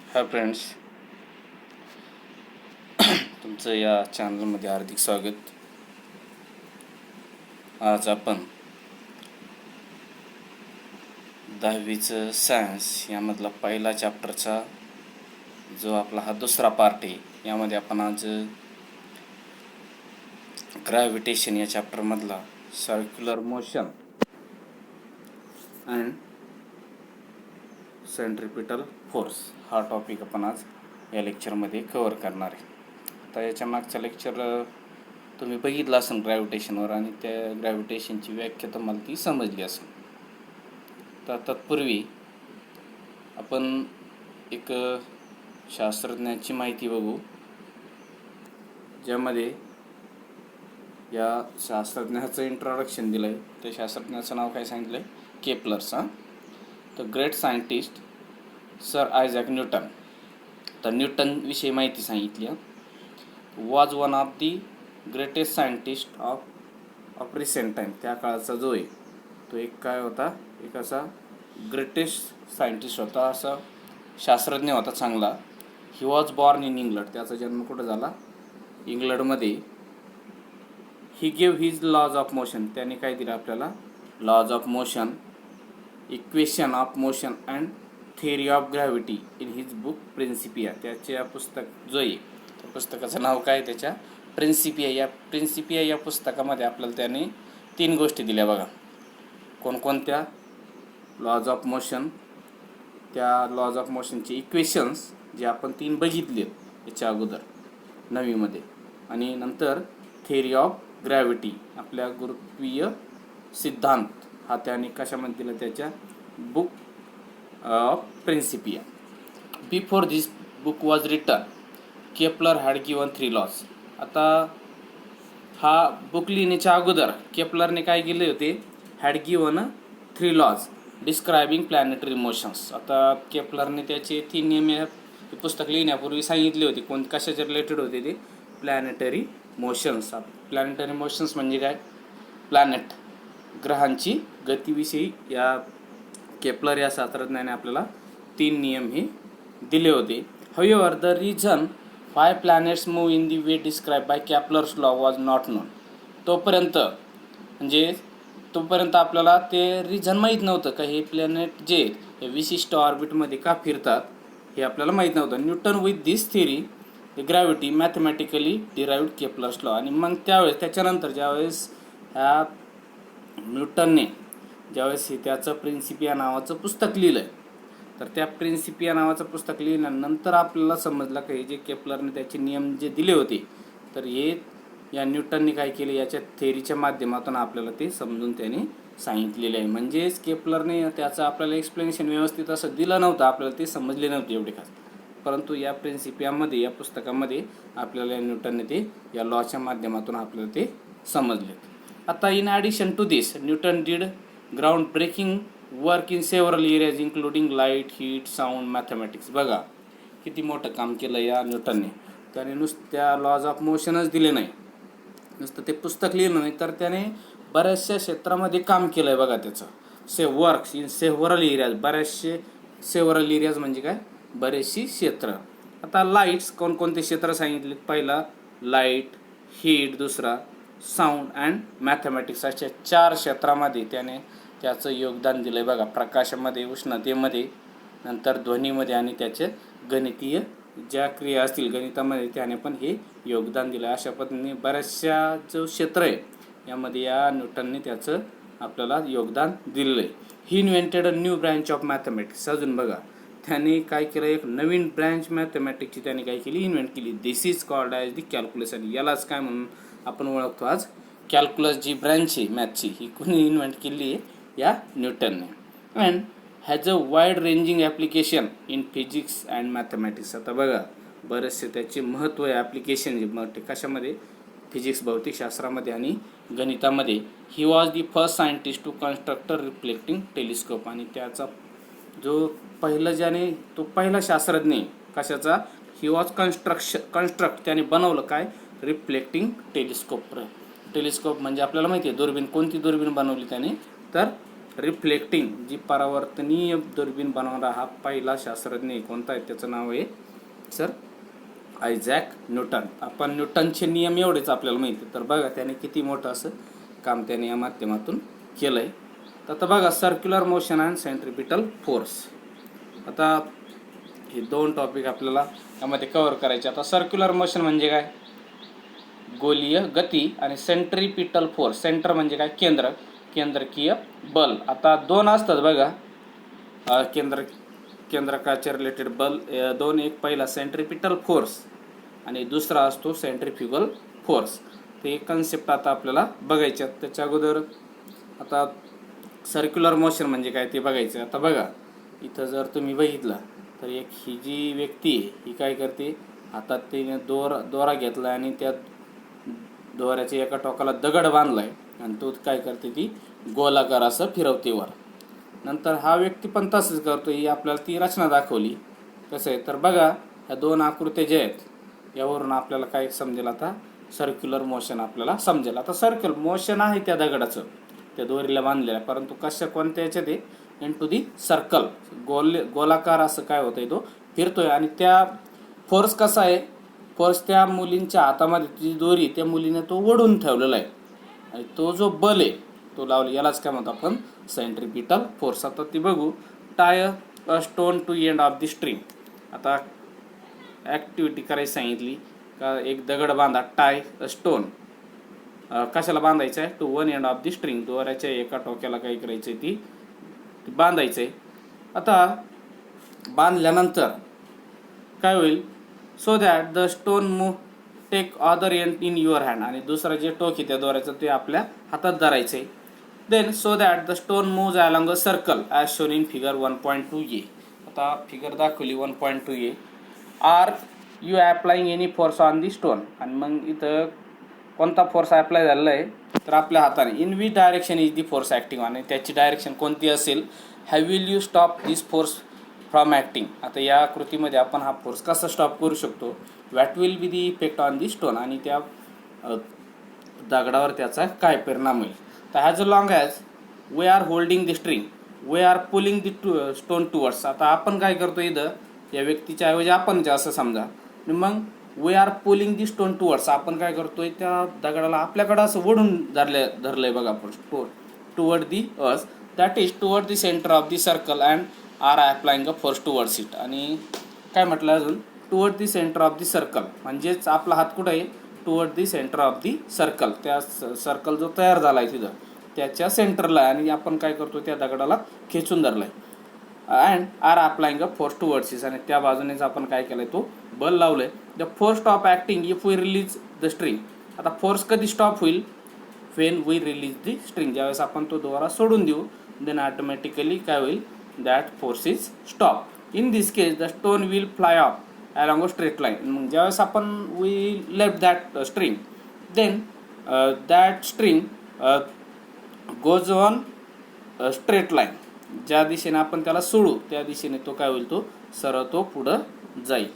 Hi friends, तुमचं या चॅनलमध्ये हार्दिक स्वागत. आज आपण 10वीचं सायन्स यामधला पहिला चॅप्टरचा जो आपला हा दुसरा पार्ट आहे, यामध्ये आपण आज ग्रॅव्हिटेशन या चॅप्टरमधला circular motion and centripetal force हा टॉपिक आपण आज या लेक्चरमध्ये कव्हर करणार आहे. आता याच्या मागचा लेक्चर तुम्ही बघितलं असेल ग्रॅव्हिटेशनवर, आणि त्या ग्रॅव्हिटेशनची व्याख्या तुम्हाला ती समजली असेल. तर तत्पूर्वी आपण एक शास्त्रज्ञाची माहिती बघू, ज्यामध्ये या शास्त्रज्ञाचं इंट्रोडक्शन दिलं आहे. त्या शास्त्रज्ञाचं नाव काय सांगितलं आहे? Kepler's. The great scientist sir Isaac Newton. तर न्यूटनविषयी माहिती सांगितली. Was one of the greatest scientist of recent time. त्या काळाचा जो आहे तो एक काय होता, एक असा ग्रेटेस्ट सायंटिस्ट होता, असा शास्त्रज्ञ होता चांगला. He was born in England. त्याचा जन्म कुठं झाला? इंग्लंडमध्ये. He gave his laws of motion. त्याने काय दिलं आपल्याला? Laws of motion, equation of motion and theory of gravity in his book Principia. त्याचे पुस्तक जो आहे त्या पुस्तकाचं नाव काय? त्याच्या प्रिन्सिपिया. या प्रिन्सिपिया या पुस्तकामध्ये आपल्याला त्याने 3 गोष्टी दिल्या बघा. कोणकोणत्या? लॉज ऑफ मोशन, त्या लॉज ऑफ मोशनचे इक्वेशन्स जे आपण 3 बघितले याच्या अगोदर 9वीमध्ये, आणि नंतर थिअरी ऑफ ग्रॅव्हिटी, आपल्या गुरुत्वीय सिद्धांत, हा त्याने कशामध्ये दिला? त्याच्या book of Principia. Before this book was written Kepler had given 3 laws. आता हा बुक लिहिण्याच्या अगोदर केपलरने काय केले होते? Had given 3 laws describing planetary motions. आता केपलरने त्याचे 3 नियम हे पुस्तक लिहिण्यापूर्वी सांगितले होते. कशाचे रिलेटेड होते ते? Planetary motions. प्लॅनेटरी मोशन्स म्हणजे काय? प्लॅनेट, ग्रहांची गतीविषयी या केपलर या शास्त्रज्ञाने आपल्याला 3 नियम हे दिले होते. However the reason why planets move in the way describe by Kepler's law was not known. तोपर्यंत आपल्याला ते रिझन माहीत नव्हतं का हे प्लॅनेट जे हे विशिष्ट ऑर्बिटमध्ये का फिरतात, हे आपल्याला माहीत नव्हतं. Newton with this theory gravity mathematically derived Kepler's law. आणि मग त्याच्यानंतर ज्यावेळेस ह्या न्यूटनने ज्यावेळेस त्याचं प्रिन्सिपिया नावाचं पुस्तक लिहिलं, तर त्या प्रिन्सिपिया नावाचं पुस्तक लिहिल्यानंतर आपल्याला समजलं की हे जे केपलरने त्याचे नियम जे दिले होते, तर हे या न्यूटनने काय केले? याच्या थेअरीच्या माध्यमातून आपल्याला ते समजून त्याने सांगितलेले आहे. म्हणजेच केपलरने त्याचं आपल्याला एक्सप्लेनेशन व्यवस्थित असं दिलं नव्हतं, आपल्याला ते समजले नव्हते एवढे खास. परंतु या प्रिन्सिपियामध्ये, या पुस्तकामध्ये आपल्याला न्यूटनने ते या लॉच्या माध्यमातून आपल्याला ते समजले. आता in addition to this Newton did ground breaking work in several areas including light, heat, sound, mathematics. बघा किती मोठं काम केलं या न्यूटनने. त्याने नुसत्या लॉज ऑफ मोशनच दिले नाही, नुसतं ते पुस्तक लिहिलं नाही, तर त्याने बऱ्याचशा क्षेत्रामध्ये काम केलं आहे बघा. त्याचं वर्क्स इन सेव्हरल एरियाज, बऱ्याचशे सेव्हरल एरियाज म्हणजे काय? बरेचशी क्षेत्र. आता लाईट्स, कोणकोणते क्षेत्र सांगितले? पहिला लाईट, हीट, दुसरा साऊंड अँड मॅथमॅटिक्स. अशा 4 क्षेत्रामध्ये त्याने त्याचं योगदान दिलं आहे बघा. प्रकाशामध्ये, उष्णतेमध्ये, नंतर ध्वनीमध्ये, आणि त्याचे गणितीय ज्या क्रिया असतील गणितामध्ये त्याने पण हे योगदान दिलं. अशा पद्धतीने बऱ्याचशा जो क्षेत्र आहे यामध्ये या न्यूटनने त्याचं आपल्याला योगदान दिलेलं आहे. He invented a new branch of mathematics. अजून बघा त्याने काय केलं? एक नवीन ब्रँच मॅथमॅटिक्सची त्याने काय केली? इन्व्हेंट केली. This is called as the calculus. आणि यालाच काय म्हणून आपण ओळखतो आज? कॅल्क्युलस. जी ब्रँच आहे मॅथची, ही कोणी इन्व्हेंट केली आहे? या न्यूटनने. And has a wide ranging application in physics and mathematics. आता बघा बरेचसे त्याचे महत्त्व आहे, ॲप्लिकेशन जे कशामध्ये? फिजिक्स, भौतिकशास्त्रामध्ये आणि गणितामध्ये. He was the first scientist to construct reflecting telescope. आणि त्याचा जो पहिला शास्त्रज्ञ कशाचा? ही वॉज कन्स्ट्रक्ट त्याने बनवलं काय? Reflecting telescope. टेलिस्कोप म्हणजे आपल्याला माहिती आहे दुर्बीण. कोणती दुर्बीण बनवली त्याने? तर रिफ्लेक्टिंग, जी परावर्तनीय दुर्बीण बनवणारा हा पहिला शास्त्रज्ञ कोणता आहे, त्याचं नाव आहे सर आयझॅक न्यूटन. आपण न्यूटनचे नियम एवढेच आपल्याला माहिती, तर बघा त्याने किती मोठं असं काम त्याने या माध्यमातून केलं आहे. तर आता बघा circular motion and centripetal force. आता हे 2 टॉपिक आपल्याला यामध्ये कव्हर करायचे. आता सर्क्युलर मोशन म्हणजे काय, गोलीय गती, आणि सेंट्रिपिटल फोर्स, सेंटर म्हणजे काय, केंद्रकीय बल. आता 2 असतात बघा केंद्रकाच्या रिलेटेड बल 2. एक पहिला सेंट्रिपिटल फोर्स आणि दुसरा असतो सेंट्रिफ्युगल फोर्स. ते एक कन्सेप्ट आता आपल्याला बघायचे. त्याच्या अगोदर आता सर्क्युलर मोशन म्हणजे काय ते बघायचं. आता बघा इथं जर तुम्ही बघितलं तर एक ही जी व्यक्ती आहे ही काय करते, हातात तिने दोरा घेतला आणि त्या दोऱ्याच्या एका टोकाला दगड बांधलाय आणि तो काय करते, ती गोलाकार असं फिरवते वर. नंतर हा व्यक्ती पण तसंच करतो. ही आपल्याला ती रचना दाखवली. कसं आहे तर बघा ह्या 2 आकृत्या ज्या आहेत यावरून आपल्याला काय समजेल, आता सर्क्युलर मोशन आपल्याला समजेल. आता सर्कल मोशन आहे त्या दगडाचं, त्या दोरीला बांधलेलं, परंतु कोणत्या याच्यात आहे, इन टू दी सर्कल, गोलाकार असं काय होतंय, तो फिरतोय. आणि त्या फोर्स कसा आहे, फोर्स त्या मुलींच्या हातामध्ये ती दोरी त्या मुलीने तो ओढून ठेवलेला आहे आणि तो जो बल आहे तो लावला, यालाच काय म्हणतो आपण, सेंट्रिपिटल फोर्स. आता ती बघू, tie a stone to end of the string. आता ॲक्टिव्हिटी करायची सांगितली का, एक दगड बांधा, टाय अ स्टोन, कशाला बांधायचं आहे, to one end of the string, दोऱ्याच्या एका टोक्याला काय करायचं आहे, ती बांधायचं आहे. आता बांधल्यानंतर काय होईल, so that the stone move take other end in your hand, आणि दुसरं जे टोक आहे त्या दोऱ्याचं ते आपल्या हातात धरायचं आहे. Then so that the stone moves along a circle as shown in figure 1.2a. आता फिगर दाखवली 1.2a. Are you applying any force on the stone, आणि मग इथं कोणता फोर्स अप्लाय झालेला आहे तर आपल्या हाताने. In which direction is the force acting, आणि त्याची डायरेक्शन कोणती असेल. Have will you stop this force from acting. आता या कृतीमध्ये आपण हा फोर्स कसा स्टॉप करू शकतो. What will be the effect on the stone, आणि त्या दगडावर त्याचा काय परिणाम होईल. तर as long as we are holding the string we are pulling the stone towards. आता आपण काय करतो इथं, या व्यक्तीच्या ऐवजी आपण असं समजा, मग we are pulling the stone towards, आपण काय करतोय, त्या दगडाला आपल्याकडं असं ओढून धरलंय बघा आपण, toward the us, that is toward the centre of the circle and are applying a force towards it. आणि काय म्हटलं अजून, toward the centre of the circle, म्हणजेच आपला हात कुठं आहे, toward the centre of the circle, त्या सर्कल जो तयार झाला आहे तिथं त्याच्या सेंटरला आहे, आणि आपण काय करतो, त्या दगडाला खेचून धरला आहे. And are applying a force towards it, आणि त्या बाजूनेच आपण काय केलं आहे, तो बल लावलं आहे. The force stop acting if we release the string. आता फोर्स कधी स्टॉप होईल, when we release the string, ज्यावेळेस आपण तो दोरा सोडून देऊ, देन ऑटोमॅटिकली काय होईल, that force is stop. In this case the stone will fly off along a straight line. मग ज्यावेळेस आपण we left that string, then that string goes on straight line, ज्या दिशेने आपण त्याला सोडू त्या दिशेने तो काय होईल, तो सरळ तो पुढं जाईल.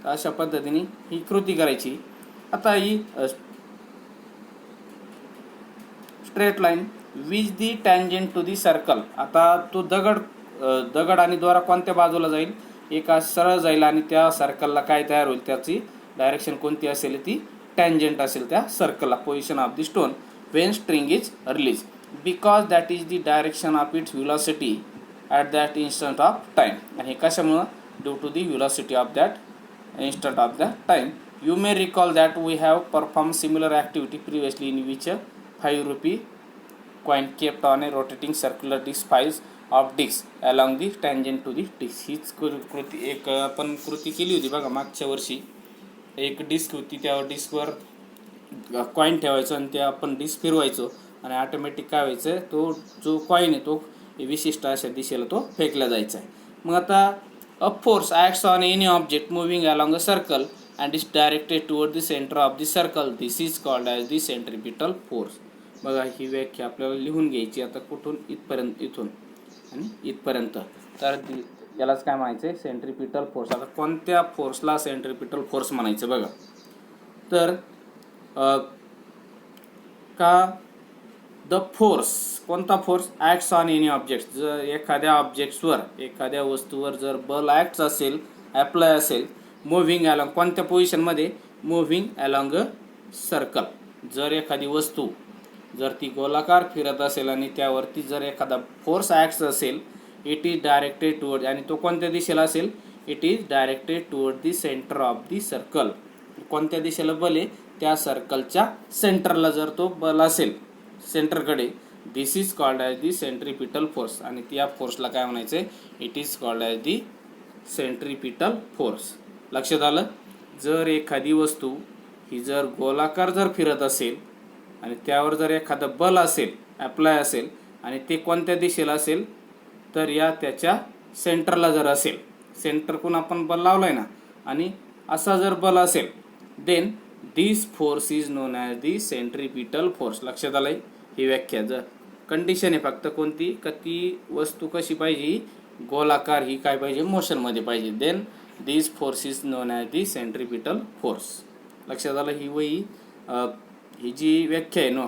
अशा पद्धतीने ही कृती करायची. आता ही straight line which the tangent to the circle. आता तो दगड आणि दोरा कोणत्या बाजूला जाईल, एका सरळ जाईल, आणि त्या सर्कलला काय तयार होईल, त्याची डायरेक्शन कोणती असेल, ती टँजेंट असेल त्या सर्कलला. Position of the stone when string is release, because that is the direction of its velocity at that instant of time. आणि हे कशामुळं, due to the velocity of that instant of the time. You may recall that we have performed similar activity previously in which a 5 rupee coin kept on a rotating circular disc 5 of discs along the tangent to the disc. हीच कृती एक आपण कृती केली होती बघा मागच्या वर्षी. एक डिस्क होती, त्या डिस्कवर कॉईन ठेवायचं आणि त्या आपण डिस्क फिरवायचो आणि ऑटोमॅटिक काय व्हायचं, तो जो कॉईन आहे तो विशिष्ट अशा दिशेला तो फेकला जायचा आहे. मग आता a force acts on any object moving along a circle and is directed toward the center of the circle. This is called as the centripetal force. बघा ही व्याख्या आपल्याला लिहून घ्यायची. आता कुठून इथपर्यंत, इथून आणि इथपर्यंत, तर यालाच काय म्हणायचं आहे, सेंट्रिपिटल फोर्स. आता कोणत्या फोर्सला सेंट्रिपिटल फोर्स म्हणायचं बघा, तर का द फोर्स, कोणता force? Acts on any object, जर एखाद्या ऑब्जेक्ट्सवर, एखाद्या वस्तूवर जर बल ॲक्ट्स असेल, ॲप्लाय असेल, मुव्हिंग अलॉंग, कोणत्या पोझिशनमध्ये? Moving along a circle. जर एखादी वस्तू जर ती गोलाकार फिरत असेल आणि त्यावरती जर एखादा फोर्स ॲक्ट्स असेल, इट इज डायरेक्टेड टुवर्ड, आणि तो कोणत्या दिशेला असेल? It is directed toward the centre of the circle. कोणत्या दिशेला बल आहे? त्या सर्कलच्या सेंटरला जर तो बल असेल, सेंटरकडे, this is called as the centripetal force. आणि त्या फोर्सला काय म्हणायचं आहे? It is called as the centripetal force. लक्षात आलं? जर एखादी वस्तू ही जर गोलाकार जर फिरत असेल आणि त्यावर जर एखादं बल असेल, ॲप्लाय असेल, आणि ते कोणत्या दिशेला असेल? तर या त्याच्या सेंटरला जर असेल, सेंटरकडून आपण बल लावलाय ना, आणि असा जर बल असेल, then this force is known as the centripetal force. लक्षात आलंय? ही व्याख्या. जर कंडिशन आहे फक्त कोणती? का ती वस्तू कशी पाहिजे? गोलाकार, ही काय पाहिजे? मोशनमध्ये पाहिजे. Then this force is known as the centripetal force. लक्षात आलं? ही वही ही जी व्याख्या आहे ना,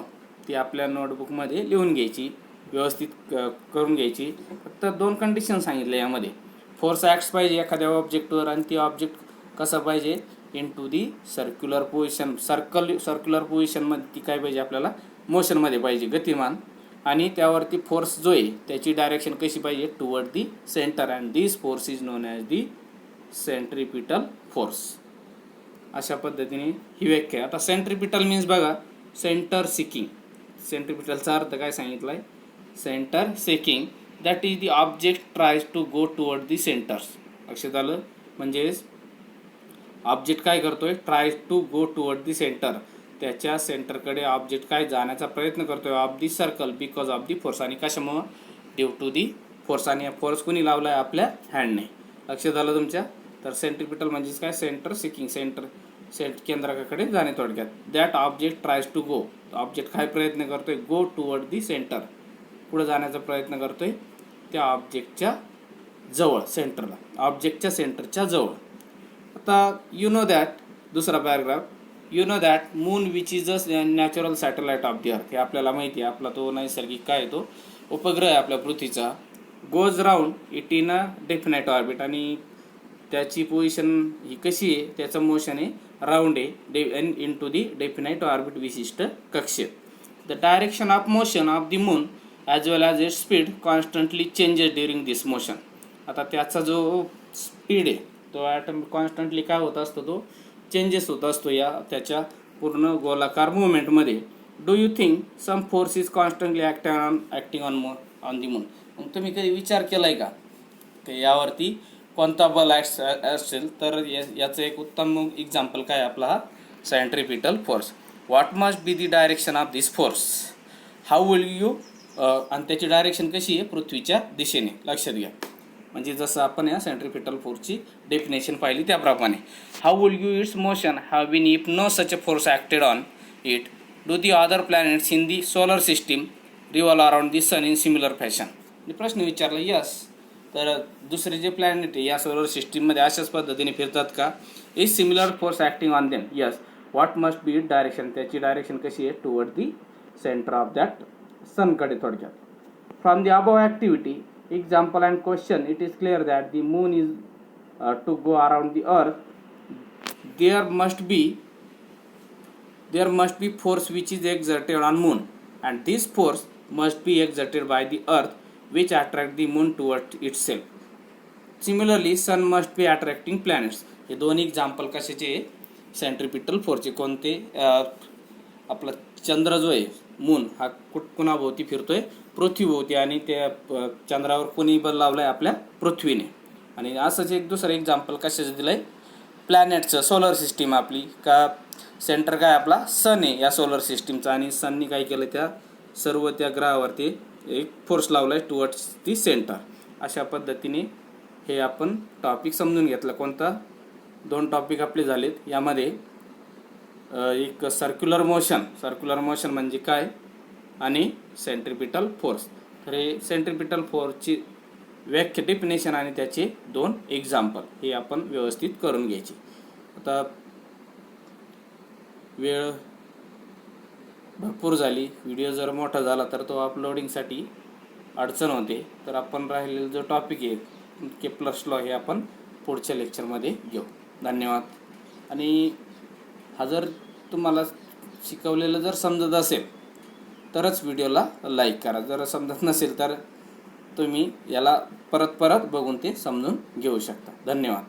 ती आपल्या नोटबुकमध्ये लिहून घ्यायची, व्यवस्थित करून घ्यायची. फक्त 2 कंडिशन सांगितले यामध्ये. फोर्स ॲक्ट्स पाहिजे एखाद्या ऑब्जेक्टवर, आणि ती ऑब्जेक्ट कसं पाहिजे? Into the circular position, circular पोझिशनमध्ये ती काय पाहिजे? आपल्याला मोशनमध्ये पाहिजे, गतिमान. आणि त्यावरती फोर्स जो आहे त्याची डायरेक्शन कशी पाहिजे? Toward the centre, and this force is known as the centripetal force. अशा पद्धतीने ही व्याख्या. आता सेंट्रिपिटल मीन्स बघा, सेंटर सिकिंग. सेंट्रिपिटलचा अर्थ काय सांगितला आहे? Centre seeking, that is the object tries to go toward the centres. लक्षात आलं? म्हणजेच ऑब्जेक्ट काय करतोय? Tries to go toward the centre, त्याच्या सेंटरकडे ऑब्जेक्ट काय जाण्याचा प्रयत्न करतोय, of the circle, because of the force. आणि कशामुळं? Due to the force. आणि फोर्स कोणी लावला आहे? आपल्या हँडने. लक्षात आलं तुमच्या? तर सेंट्रिपिटल म्हणजेच काय? सेंटर सिकिंग, केंद्राकडे जाणे थोडक्यात. That object tries to go, object काय प्रयत्न करतोय? गो टुवर्ड दी सेंटर, पुढे जाण्याचा प्रयत्न करतोय त्या ऑब्जेक्टच्या जवळ, सेंटरला, ऑब्जेक्टच्या सेंटरच्या जवळ. आता यू नो दॅट, दुसरा paragraph, you know that moon which is a natural satellite of the अर्थ. हे आपल्याला माहिती आहे, आपला तो नैसर्गिक काय तो उपग्रह आहे आपल्या पृथ्वीचा. Goes round it in a definite orbit, आणि त्याची पोझिशन ही कशी आहे? त्याचं मोशन आहे राऊंड आहे, into the definite orbit, विशिष्ट कक्षेत. The direction of motion of the moon as well as its speed constantly changes during this motion. आता त्याचा जो स्पीड आहे तो कॉन्स्टंटली काय होत असतो? तो चेंजेस होत असतो या त्याच्या पूर्ण गोलाकार मुवमेंटमध्ये. Do you think some force is constantly acting on the moon. मग तुम्ही कधी विचार केला आहे का की यावरती कोणता बल असेल? तर याचं एक उत्तम एक्झाम्पल काय आपला हा centripetal force. What must be the direction of this force, how will you, आणि त्याची डायरेक्शन कशी आहे? पृथ्वीच्या दिशेने. लक्षात घ्या. म्हणजे जसं आपण या सेंट्रिपिटल फोर्सची डेफिनेशन पाहिली त्याप्रमाणे. How will you its motion have been if no such a force acted on it. Do the other planets in the solar system revolve around the sun in similar fashion. प्रश्न विचारला. Yes. तर दुसरे जे planet आहे या solar सिस्टीममध्ये अशाच पद्धतीने फिरतात का? Is similar force acting on them. Yes. What must be it direction, त्याची डायरेक्शन कशी आहे? Toward the centre of that सनकडे थोडक्यात. From the above activity, example and question, it is clear that the moon is to go around the earth. There must be force which is exerted on moon, and this force must be exerted by the earth which attract the moon towards itself. Similarly, sun must be attracting planets. हे दोन example कशाचे? Centripetal फोर्सचे. कोणते? आपला चंद्र जो आहे, moon, हा कुणाभोवती फिरतोय? पृथ्वीभोवती. आणि त्या चंद्रावर कोणी बल लावलाय? आपल्या पृथ्वीने. आणि असंच एक दुसरं एक्झाम्पल कशाचं दिलंय? प्लॅनेटचं. सोलर सिस्टीम आपली का सेंटर काय आपला? सन आहे या सोलर सिस्टीमचा, आणि सननी काय केलं? त्या सर्व त्या ग्रहावरती एक फोर्स लावलाय टुवर्ड्स दी सेंटर. अशा पद्धतीने हे आपण टॉपिक समजून घेतला. कोणता? 2 टॉपिक आपले झालेत. यामध्ये एक सर्क्युलर मोशन म्हणजे काय, आणि सेंट्रिपिटल फोर्स. तर हे सेंट्रिपिटल फोर्सची व्याख्या, डेफिनेशन आणि त्याचे 2 एक्झाम्पल हे आपण व्यवस्थित करून घ्यायचे. आता वेळ भरपूर झाली. व्हिडिओ जर मोठा झाला तर तो अपलोडिंगसाठी अडचण होते. तर आपण राहिलेला जो टॉपिक आहे केप्लर्स लॉ हे आपण पुढच्या लेक्चरमध्ये घेऊ. धन्यवाद. आणि हा जर तुम्हाला शिकवलेलं जर समजत असेल तरच व्हिडिओला लाईक करा. जर समजत नसेल तर तुम्ही याला परत बघून ते समजून घेऊ शकता. धन्यवाद.